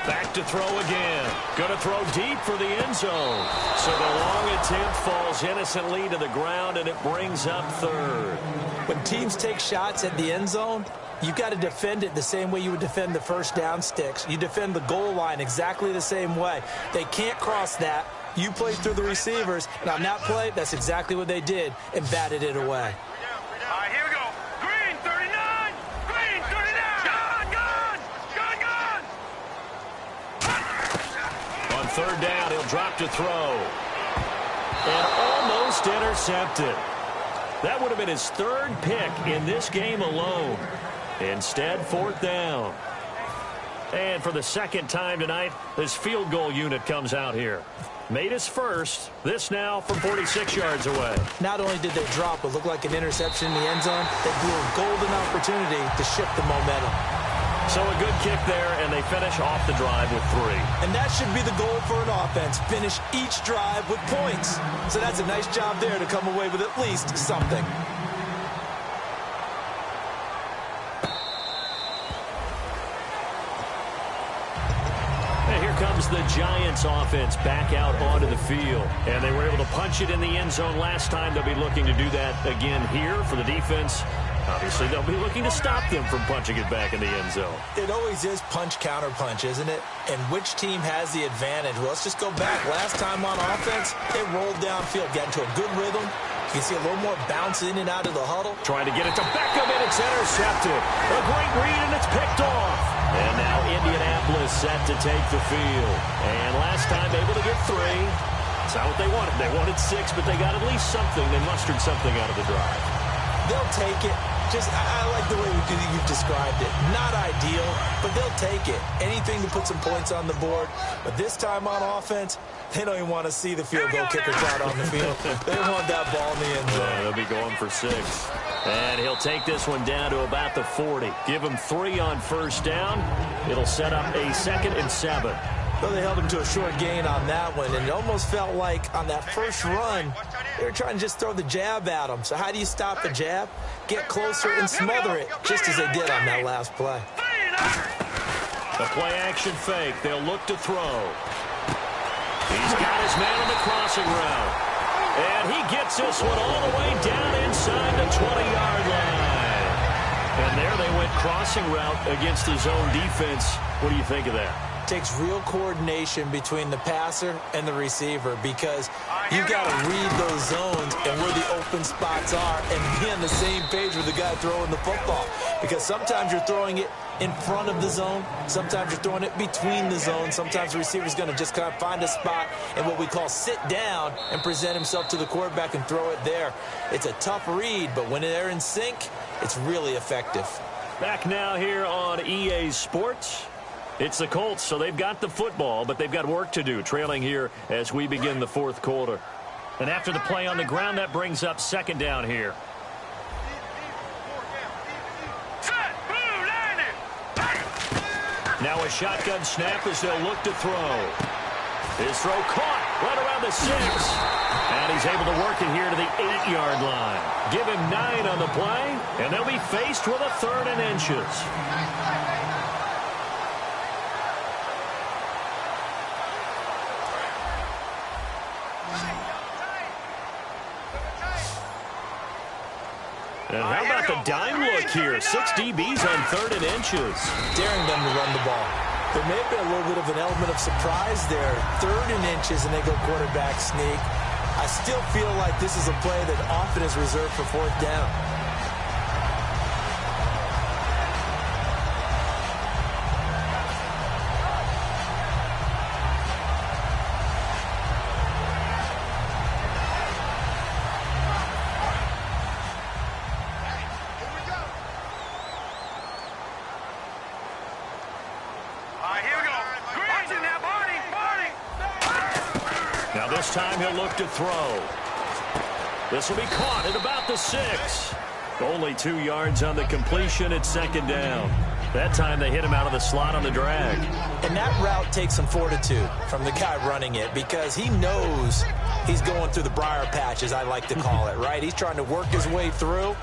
Back to throw again. Going to throw deep for the end zone. So the long attempt falls innocently to the ground, and it brings up 3rd. When teams take shots at the end zone, you've got to defend it the same way you would defend the first down sticks. You defend the goal line exactly the same way. They can't cross that. You play through the receivers, and on that play, that's exactly what they did and batted it away. All right, here we go. Green, 39. Green, 39. Gone. On 3rd down, he'll drop to throw. And almost intercepted. That would have been his 3rd pick in this game alone. Instead, 4th down. And for the 2nd time tonight, this field goal unit comes out here. Made his first. This now from 46 yards away. Not only did they drop what looked like an interception in the end zone, they blew a golden opportunity to shift the momentum. So a good kick there, and they finish off the drive with 3. And that should be the goal for an offense. Finish each drive with points. So that's a nice job there to come away with at least something. Comes the Giants offense back out onto the field. And they were able to punch it in the end zone last time. They'll be looking to do that again here for the defense. Obviously, they'll be looking to stop them from punching it back in the end zone. It always is punch-counter-punch, isn't it? And which team has the advantage? Well, let's just go back. Last time on offense, they rolled downfield, got into a good rhythm. You can see a little more bounce in and out of the huddle. Trying to get it to Beckham, and it's intercepted. A great read, and it's picked off. And now Indianapolis set to take the field. And last time able to get 3. That's not what they wanted. They wanted 6, but they got at least something. They mustered something out of the drive. They'll take it. I like the way you've described it. Not ideal, but they'll take it. Anything to put some points on the board. But this time on offense, they don't even want to see the field goal kicker out on the field. They want that ball in the end zone. They'll be going for 6. And he'll take this one down to about the 40. Give him 3 on first down. It'll set up a 2nd and 7. Well, they held him to a short gain on that one, and it almost felt like on that first run, they were trying to just throw the jab at him. So how do you stop the jab? Get closer and smother it, just as they did on that last play. The play-action fake. They'll look to throw. He's got his man on the crossing route. And he gets this one all the way down inside the 20-yard line. And there they went crossing route against the zone defense. What do you think of that? Takes real coordination between the passer and the receiver, because you've got to read those zones and where the open spots are and be on the same page with the guy throwing the football. Because sometimes you're throwing it in front of the zone. Sometimes you're throwing it between the zones. Sometimes the receiver's going to just kind of find a spot and what we call sit down and present himself to the quarterback and throw it there. It's a tough read, but when they're in sync, it's really effective. Back now here on EA Sports. It's the Colts, so they've got the football, but they've got work to do, trailing here as we begin the 4th quarter. And after the play on the ground, that brings up 2nd down here. Now a shotgun snap as they'll look to throw. His throw caught right around the 6. And he's able to work it here to the 8-yard line. Give him 9 on the play, and they'll be faced with a 3rd and inches. And how about the dime look here? 6 DBs on 3rd and inches. Daring them to run the ball. There may have been a little bit of an element of surprise there. 3rd and inches, and they go quarterback sneak. I still feel like this is a play that often is reserved for 4th down. This time he'll look to throw. This will be caught at about the 6. Only 2 yards on the completion at 2nd down. That time they hit him out of the slot on the drag. And that route takes some fortitude from the guy running it, because he knows he's going through the briar patch, as I like to call it, right? He's trying to work his way through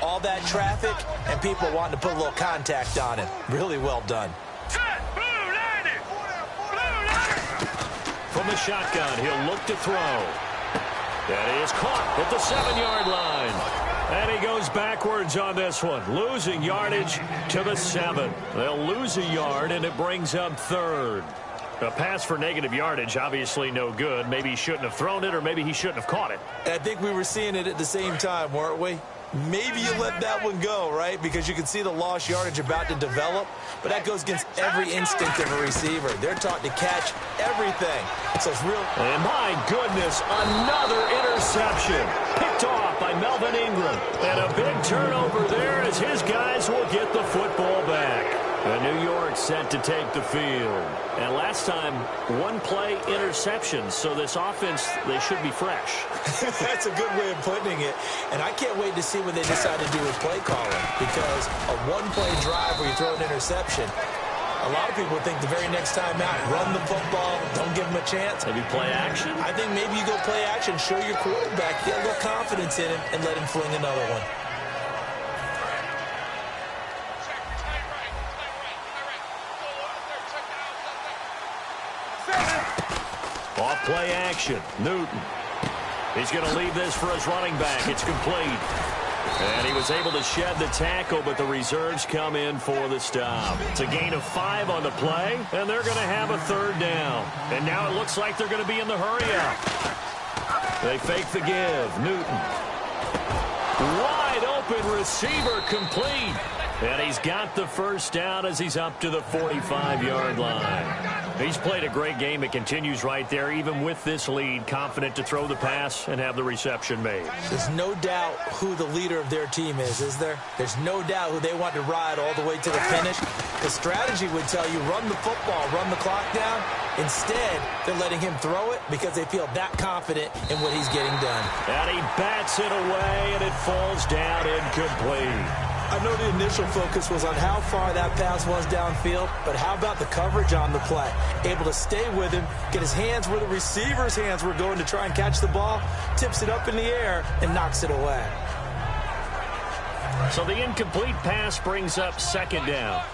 all that traffic and people wanting to put a little contact on him. Really well done. From the shotgun, he'll look to throw. That is caught at the 7-yard line. And he goes backwards on this one, losing yardage to the 7. They'll lose a yard, and it brings up 3rd. A pass for negative yardage, obviously no good. Maybe he shouldn't have thrown it, or maybe he shouldn't have caught it. I think we were seeing it at the same time, weren't we? Maybe you let that one go, right? Because you can see the lost yardage about to develop. But that goes against every instinct of a receiver. They're taught to catch everything. So it's real. And my goodness, another interception. Picked off by Melvin Ingram. And a big turnover there as his guys will get the football back. And New York set to take the field. And last time, 1-play interception. So this offense, they should be fresh. That's a good way of putting it. And I can't wait to see what they decide to do with play calling. Because a 1-play drive where you throw an interception, a lot of people think the very next time out, run the football, don't give them a chance. Maybe play action? I think maybe you go play action, show your quarterback, get a little confidence in him, and let him fling another one. Off play action. Newton. He's going to leave this for his running back. It's complete. And he was able to shed the tackle, but the reserves come in for the stop. It's a gain of 5 on the play, and they're going to have a 3rd down. And now it looks like they're going to be in the hurry-up. They fake the give. Newton. Wide open receiver complete. And he's got the 1st down as he's up to the 45-yard line. He's played a great game. It continues right there, even with this lead, confident to throw the pass and have the reception made. There's no doubt who the leader of their team is there? There's no doubt who they want to ride all the way to the finish. The strategy would tell you, run the football, run the clock down. Instead, they're letting him throw it because they feel that confident in what he's getting done. And he bats it away, and it falls down incomplete. I know the initial focus was on how far that pass was downfield, but how about the coverage on the play? Able to stay with him, get his hands where the receiver's hands were going to try and catch the ball, tips it up in the air, and knocks it away. So the incomplete pass brings up 2nd down.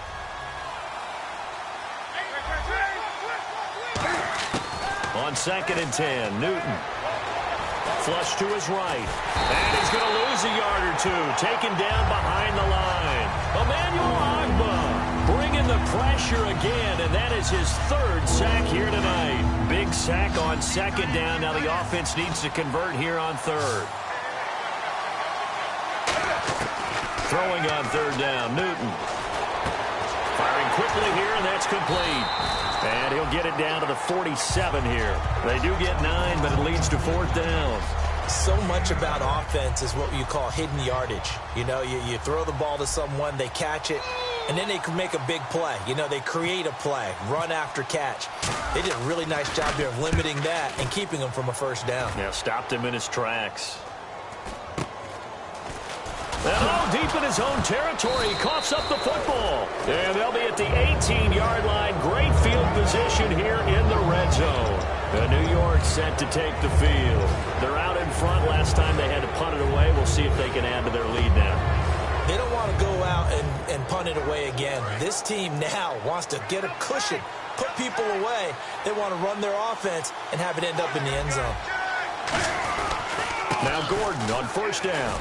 On 2nd and 10, Newton. Flush to his right. And he's going to lose a yard or 2. Taken down behind the line. Emmanuel Ogbah bringing the pressure again, and that is his 3rd sack here tonight. Big sack on 2nd down. Now the offense needs to convert here on 3rd. Throwing on 3rd down, Newton. Firing quickly here, and that's complete. And he'll get it down to the 47 here. They do get 9, but it leads to 4th down. So much about offense is what you call hidden yardage. You know, you throw the ball to someone, they catch it, and then they can make a big play. You know, they create a play, run after catch. They did a really nice job here of limiting that and keeping him from a 1st down. Yeah, stopped him in his tracks. And deep in his own territory, he coughs up the football. And they'll be at the 18-yard line. Great field position here in the red zone. The New York set to take the field. They're out in front. Last time they had to punt it away. We'll see if they can add to their lead now. They don't want to go out and punt it away again. This team now wants to get a cushion, put people away. They want to run their offense and have it end up in the end zone. Now Gordon on 1st down.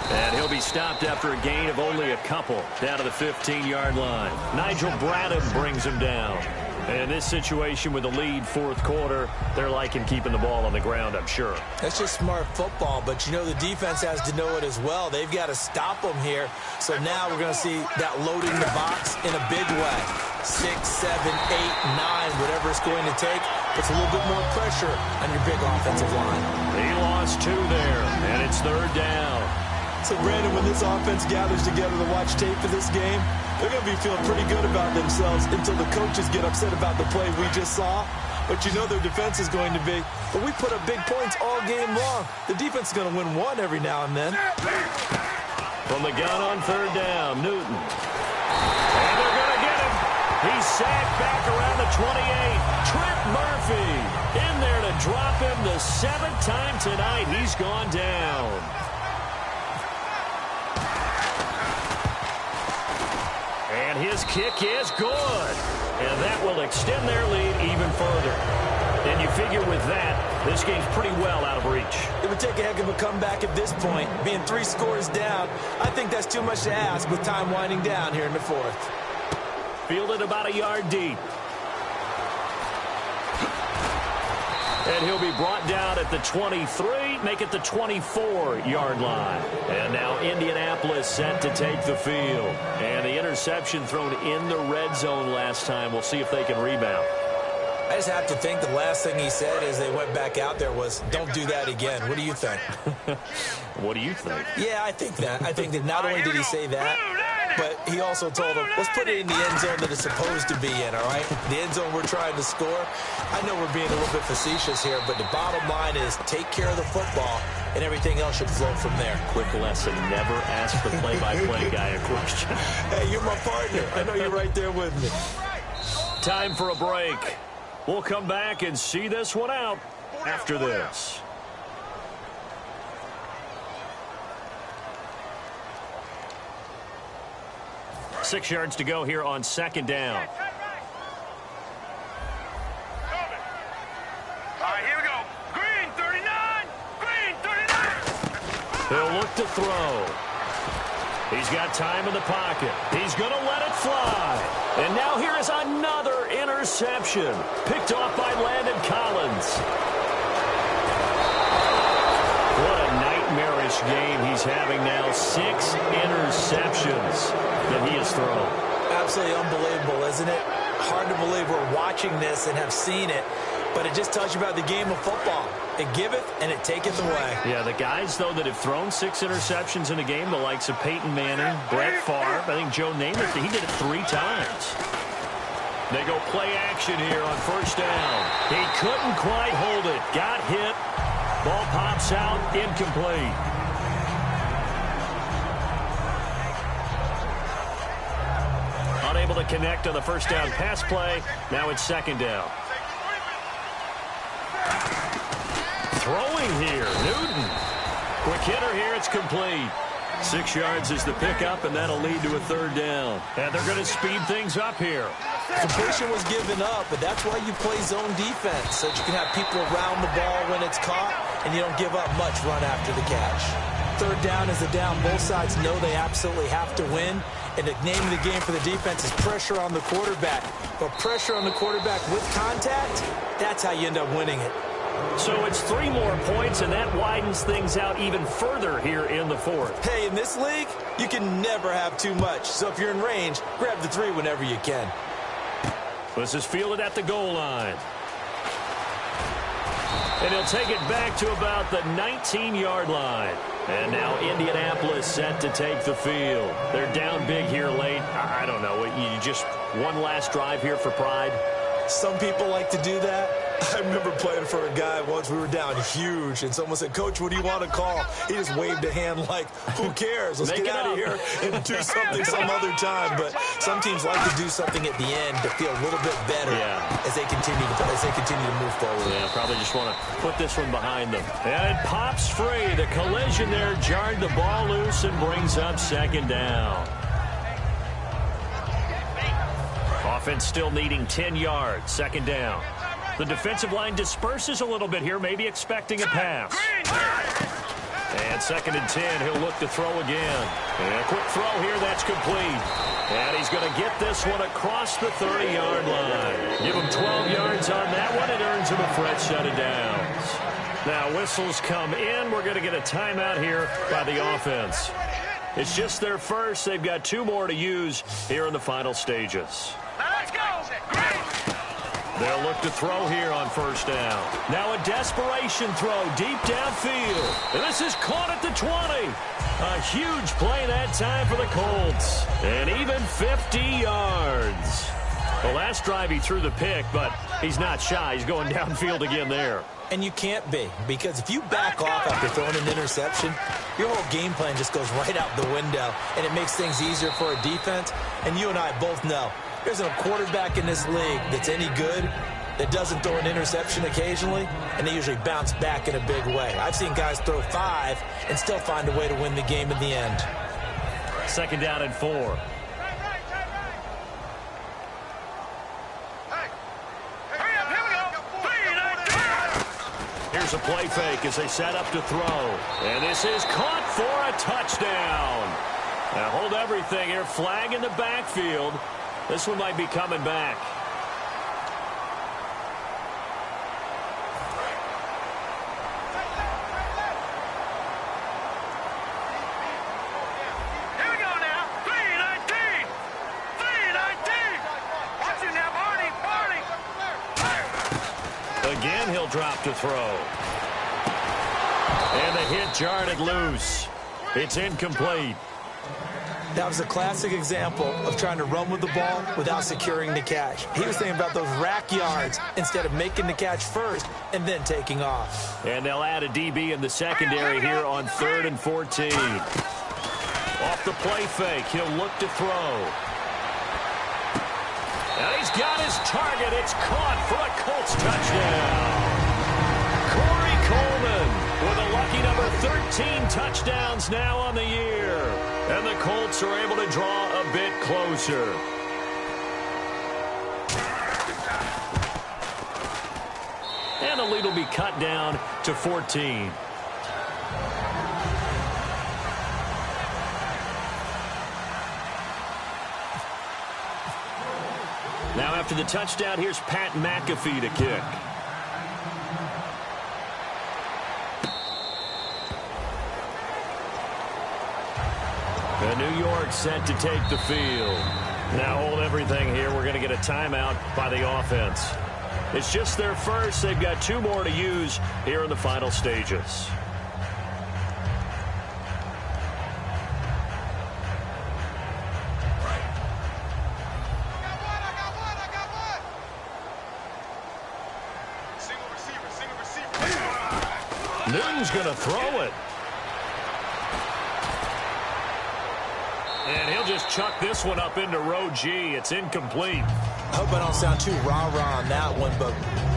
And he'll be stopped after a gain of only a couple down to the 15-yard line. Nigel Bradham brings him down. And in this situation with the lead 4th quarter, they're liking keeping the ball on the ground, I'm sure. That's just smart football, but you know the defense has to know it as well. They've got to stop them here. So now we're going to see that loading the box in a big way. 6, 7, 8, 9, whatever it's going to take. Puts a little bit more pressure on your big offensive line. He lost 2 there, and it's 3rd down. So, Brandon, when this offense gathers together to watch tape for this game, they're going to be feeling pretty good about themselves until the coaches get upset about the play we just saw. But you know their defense is going to be, but we put up big points all game long. The defense is going to win one every now and then. From the gun on 3rd down, Newton. And they're going to get him. He's sacked back around the 28. Trent Murphy in there to drop him the 7th time tonight. He's gone down. And his kick is good. And that will extend their lead even further. And you figure with that, this game's pretty well out of reach. It would take a heck of a comeback at this point. Being 3 scores down, I think that's too much to ask with time winding down here in the 4th. Fielded about a yard deep. And he'll be brought down at the 23, make it the 24-yard line. And now Indianapolis set to take the field. And the interception thrown in the red zone last time. We'll see if they can rebound. I just have to think the last thing he said as they went back out there was, don't do that again. What do you think? What do you think? Yeah, I think that. I think that not only did he say that, but he also told them, let's put it in the end zone that it's supposed to be in, all right? The end zone we're trying to score. I know we're being a little bit facetious here, but the bottom line is take care of the football, and everything else should flow from there. Quick lesson, never ask the play-by-play guy a question. Hey, you're my partner. I know you're right there with me. Time for a break. We'll come back and see this one out after this. Six yards to go here on 2nd down. All right, here we go. Green 39. Green 39. They'll look to throw. He's got time in the pocket. He's going to let it fly. And now here is another interception. Picked off by Landon Collins. What a nightmarish game he's having now. 6 interceptions that he has thrown. Absolutely unbelievable, isn't it? Hard to believe we're watching this and have seen it. But it just tells you about the game of football. It giveth and it taketh away. Yeah, the guys, though, that have thrown 6 interceptions in a game, the likes of Peyton Manning, Brett Favre, I think Joe Namath, he did it 3 times. They go play action here on first down. He couldn't quite hold it. Got hit. Ball pops out, incomplete. Unable to connect on the first down pass play. Now it's second down. Throwing here, Newton. Quick hitter here, it's complete. 6 yards is the pickup, and that'll lead to a third down. And they're going to speed things up here. Completion was given up, but that's why you play zone defense, so that you can have people around the ball when it's caught, and you don't give up much run after the catch. Third down is a down. Both sides know they absolutely have to win, and the name of the game for the defense is pressure on the quarterback. But pressure on the quarterback with contact, that's how you end up winning it. So it's 3 more points, and that widens things out even further here in the fourth. Hey, in this league, you can never have too much. So if you're in range, grab the 3 whenever you can. This is fielded at the goal line. And he'll take it back to about the 19-yard line. And now Indianapolis set to take the field. They're down big here late. I don't know. You just one last drive here for pride? Some people like to do that. I remember playing for a guy once. We were down huge, and someone said, "Coach, what do you want to call?" He just waved a hand like, who cares? Let's get out of here and do something some other time. But some teams like to do something at the end to feel a little bit better as they continue to move forward. Yeah, probably just want to put this one behind them. And it pops free. The collision there jarred the ball loose and brings up second down. Offense still needing 10 yards. Second down. The defensive line disperses a little bit here, maybe expecting a pass. And second and 10, he'll look to throw again. And a quick throw here, that's complete. And he's going to get this one across the 30-yard line. Give him 12 yards on that one. It earns him a fresh set of downs. Now whistles come in. We're going to get a timeout here by the offense. It's just their first. They've got 2 more to use here in the final stages. Let's go. They'll look to throw here on first down. Now a desperation throw deep downfield. And this is caught at the 20. A huge play that time for the Colts. And even 50 yards. The last drive he threw the pick, but he's not shy. He's going downfield again there. And you can't be, because if you back off after throwing an interception, your whole game plan just goes right out the window, and it makes things easier for a defense. And you and I both know there's a quarterback in this league that's any good that doesn't throw an interception occasionally, and they usually bounce back in a big way. I've seen guys throw 5 and still find a way to win the game in the end. Second down and 4. Here's a play fake as they set up to throw. And this is caught for a touchdown. Now hold everything here. Flag in the backfield. This one might be coming back. Here we go now. 3-19. 3-19. Watch it now, Barney. Again, he'll drop to throw. And the hit jarred it loose. It's incomplete. That was a classic example of trying to run with the ball without securing the catch. He was thinking about those rack yards instead of making the catch first and then taking off. And they'll add a DB in the secondary here on 3rd and 14. Off the play fake, he'll look to throw. And he's got his target. It's caught for a Colts touchdown. Corey Coleman with a lucky number 13 touchdowns now on the year. And the Colts are able to draw a bit closer. And the lead will be cut down to 14. Now after the touchdown, here's Pat McAfee to kick. And New York set to take the field. Now hold everything here. We're going to get a timeout by the offense. It's just their first. They've got 2 more to use here in the final stages. Newton's going to throw it. And he'll just chuck this one up into row G. It's incomplete. I hope I don't sound too rah-rah on that one, but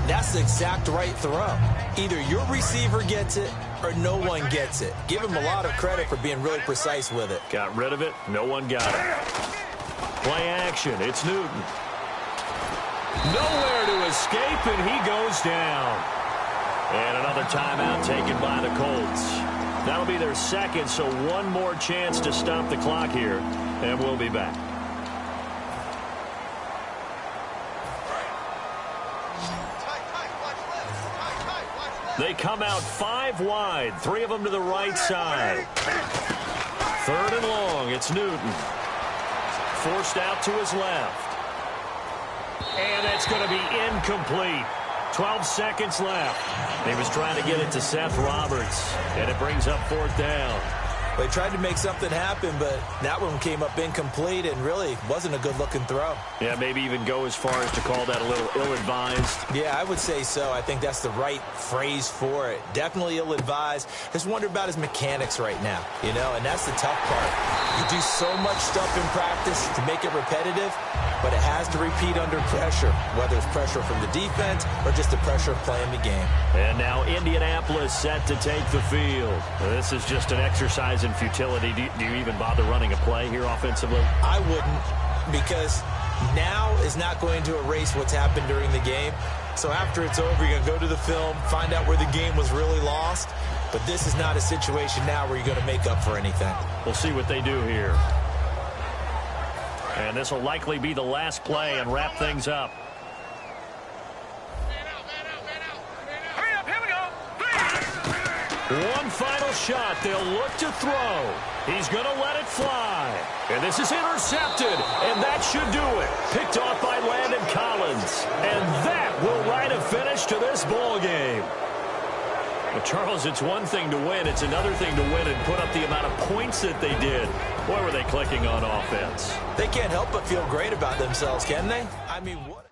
that's the exact right throw. Either your receiver gets it or no one gets it. Give him a lot of credit for being really precise with it. Got rid of it. No one got it. Play action. It's Newton. Nowhere to escape, and he goes down. And another timeout taken by the Colts. That'll be their second, so one more chance to stop the clock here, and we'll be back. They come out 5 wide, 3 of them to the right side. 3rd and long, it's Newton. Forced out to his left. And it's going to be incomplete. 12 seconds left. He was trying to get it to Seth Roberts, and it brings up 4th down. They tried to make something happen, but that one came up incomplete and really wasn't a good-looking throw. Yeah, maybe even go as far as to call that a little ill-advised. Yeah, I would say so. I think that's the right phrase for it. Definitely ill-advised. Just wonder about his mechanics right now, you know, and that's the tough part. You do so much stuff in practice to make it repetitive, but it has to repeat under pressure, whether it's pressure from the defense or just the pressure of playing the game. And now Indianapolis set to take the field. This is just an exercise in futility. Do you even bother running a play here offensively? I wouldn't, because now is not going to erase what's happened during the game. So after it's over, you're going to go to the film, find out where the game was really lost. But this is not a situation now where you're going to make up for anything. We'll see what they do here. And this will likely be the last play and wrap things up. Hurry up, here we go. One final shot. They'll look to throw. He's going to let it fly. And this is intercepted. And that should do it. Picked off by Landon Collins. And that will write a finish to this ball game. Well, Charles, it's one thing to win. It's another thing to win and put up the amount of points that they did. Boy, were they clicking on offense. They can't help but feel great about themselves, can they? I mean, what...